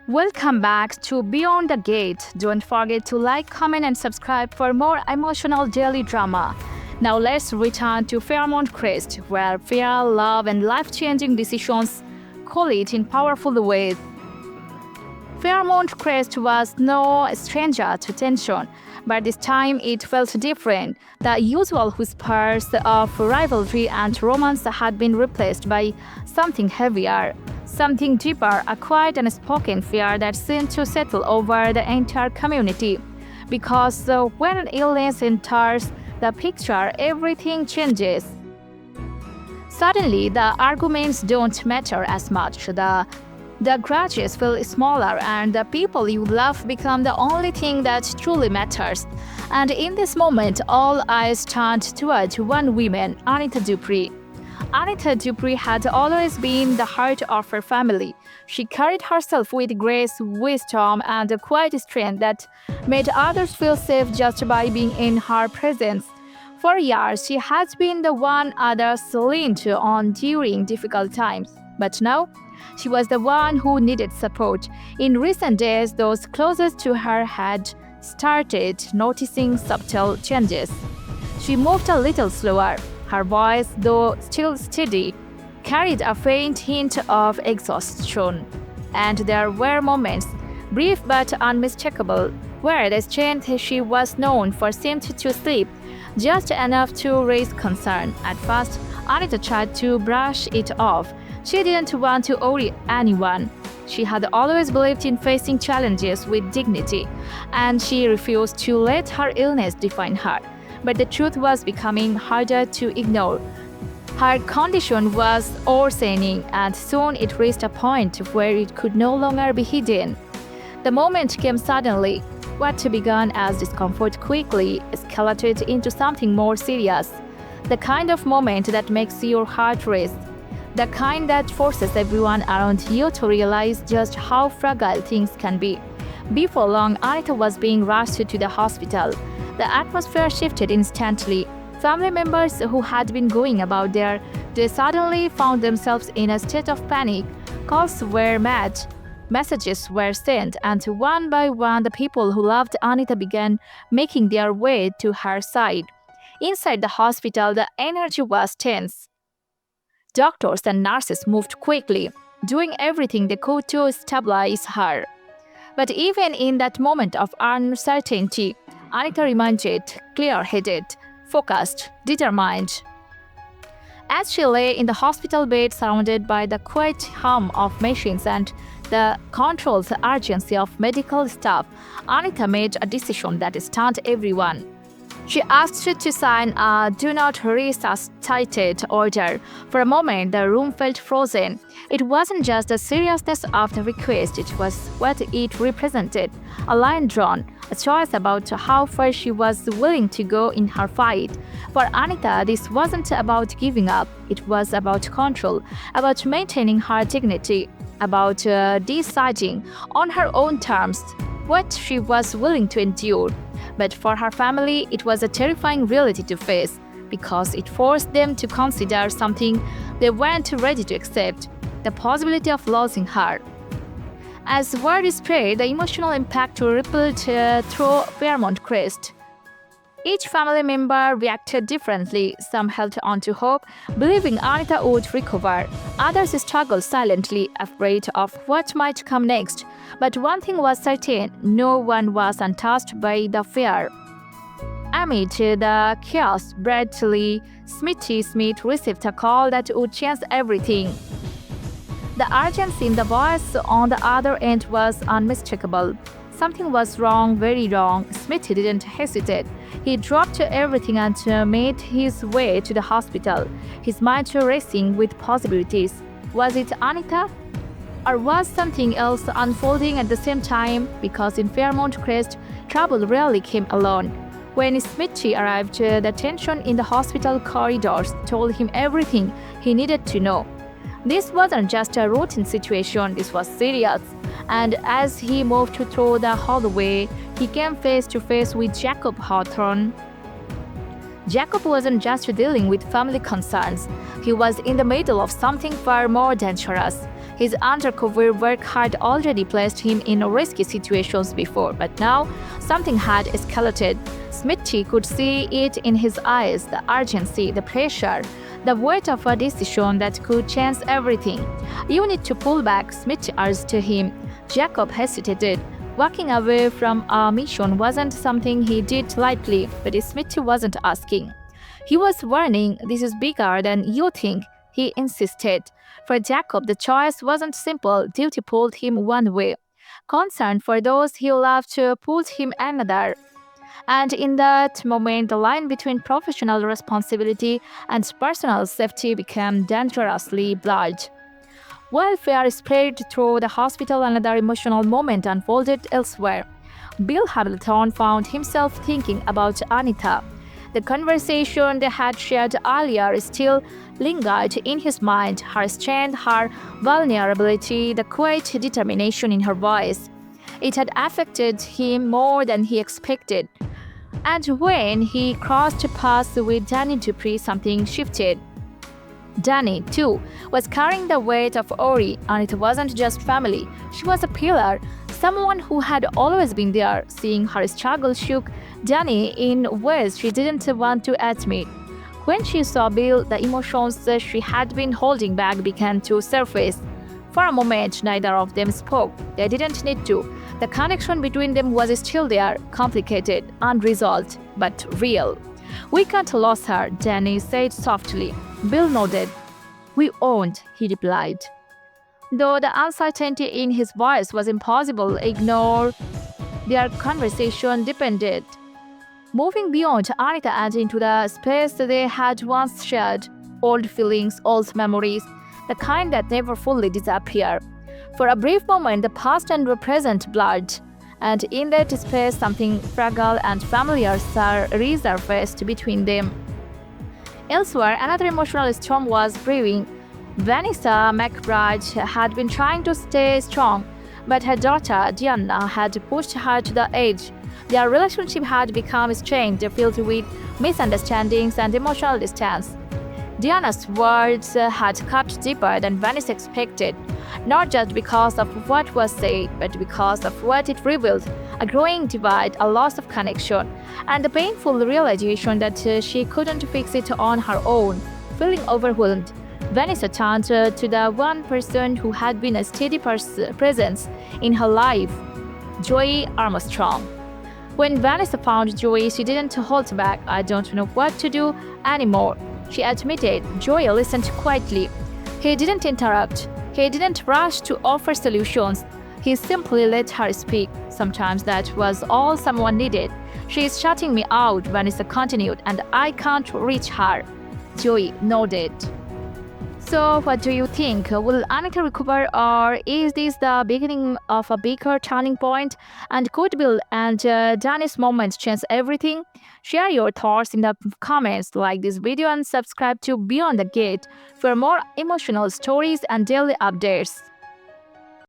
Welcome back to Beyond the Gate. Don't forget to like, comment, and subscribe for more emotional daily drama. Now let's return to Fairmont Crest, where fear, love, and life-changing decisions collide in powerful ways. Fairmont Crest was no stranger to tension, but this time it felt different. The usual whispers of rivalry and romance had been replaced by something heavier, something deeper, a quiet and spoken fear that seemed to settle over the entire community. Because when an illness enters the picture, everything changes. Suddenly, the arguments don't matter as much. The grudges feel smaller, and the people you love become the only thing that truly matters. And in this moment, all eyes turned toward one woman, Anita Dupree. Anita Dupree had always been the heart of her family. She carried herself with grace, wisdom, and a quiet strength that made others feel safe just by being in her presence. For years, she has been the one others leaned on during difficult times. But now, she was the one who needed support. In recent days, those closest to her had started noticing subtle changes. She moved a little slower. Her voice, though still steady, carried a faint hint of exhaustion. And there were moments, brief but unmistakable, where the strength she was known for seemed to slip, just enough to raise concern. At first, Anita tried to brush it off. She didn't want to worry anyone. She had always believed in facing challenges with dignity, and she refused to let her illness define her. But the truth was becoming harder to ignore. Her condition was worsening, and soon it reached a point where it could no longer be hidden. The moment came suddenly. What began as discomfort quickly escalated into something more serious. The kind of moment that makes your heart race. The kind that forces everyone around you to realize just how fragile things can be. Before long, Anita was being rushed to the hospital. The atmosphere shifted instantly. Family members who had been going about their day suddenly found themselves in a state of panic. Calls were made, messages were sent, and one by one the people who loved Anita began making their way to her side. Inside the hospital, the energy was tense. Doctors and nurses moved quickly, doing everything they could to stabilize her. But even in that moment of uncertainty, Anita remained clear-headed, focused, determined. As she lay in the hospital bed surrounded by the quiet hum of machines and the controlled urgency of medical staff, Anita made a decision that stunned everyone. She asked to sign a "Do Not Resuscitate" order. For a moment, the room felt frozen. It wasn't just the seriousness of the request, it was what it represented. A line drawn, a choice about how far she was willing to go in her fight. For Anita, this wasn't about giving up. It was about control, about maintaining her dignity, about deciding on her own terms what she was willing to endure. But for her family, it was a terrifying reality to face, because it forced them to consider something they weren't ready to accept: the possibility of losing her. As word spread, the emotional impact rippled through Fairmont Crest. Each family member reacted differently. Some held on to hope, believing Anita would recover. Others struggled silently, afraid of what might come next. But one thing was certain: no one was untouched by the fear. Amid the chaos, Bradley Smith received a call that would change everything. The urgency in the voice on the other end was unmistakable. Something was wrong, very wrong. Smith didn't hesitate. He dropped everything and made his way to the hospital, his mind racing with possibilities. Was it Anita? Or was something else unfolding at the same time? Because in Fairmont Crest, trouble rarely came alone. When Smith arrived, the tension in the hospital corridors told him everything he needed to know. This wasn't just a routine situation, this was serious. And as he moved through the hallway, he came face to face with Jacob Hawthorne. Jacob wasn't just dealing with family concerns. He was in the middle of something far more dangerous. His undercover work had already placed him in risky situations before, but now something had escalated. Smithy could see it in his eyes, the urgency, the pressure, the weight of a decision that could change everything. "You need to pull back," Smithy urged him. Jacob hesitated. Walking away from a mission wasn't something he did lightly, but Smithy wasn't asking. He was warning, "This is bigger than you think," he insisted. For Jacob, the choice wasn't simple. Duty pulled him one way. Concern for those he loved pulled him another. And in that moment, the line between professional responsibility and personal safety became dangerously blurred. While fear spread through the hospital, another emotional moment unfolded elsewhere. Bill Hamilton found himself thinking about Anita. The conversation they had shared earlier still lingered in his mind, her strength, her vulnerability, the quiet determination in her voice. It had affected him more than he expected. And when he crossed paths with Danny Dupree, something shifted. Danny, too, was carrying the weight of Ori, and it wasn't just family. She was a pillar, someone who had always been there. Seeing her struggle shook Danny in ways she didn't want to admit. When she saw Bill, the emotions she had been holding back began to surface. For a moment, neither of them spoke. They didn't need to. The connection between them was still there, complicated, unresolved, but real. "We can't lose her," Danny said softly. Bill nodded. "We won't," he replied. Though the uncertainty in his voice was impossible to ignore, their conversation depended. Moving beyond Anita and into the space they had once shared, old feelings, old memories, the kind that never fully disappear. For a brief moment, the past and the present blurred, and in that space, something fragile and familiar resurfaced between them. Elsewhere, another emotional storm was brewing. Vanessa McBride had been trying to stay strong, but her daughter, Deanna, had pushed her to the edge. Their relationship had become strained, filled with misunderstandings and emotional distance. Deanna's words had cut deeper than Vanessa expected, not just because of what was said, but because of what it revealed: a growing divide, a loss of connection, and the painful realization that she couldn't fix it on her own. Feeling overwhelmed, Vanessa turned to the one person who had been a steady presence in her life, Joey Armstrong. When Vanessa found Joey, she didn't hold back. "I don't know what to do anymore," she admitted. Joey listened quietly. He didn't interrupt. He didn't rush to offer solutions. He simply let her speak. Sometimes that was all someone needed. "She is shutting me out," Vanessa continued, "and I can't reach her." Joey nodded. So, what do you think? Will Anita recover, or is this the beginning of a bigger turning point? And could Bill and Danny's moment change everything? Share your thoughts in the comments, like this video, and subscribe to Beyond the Gate for more emotional stories and daily updates.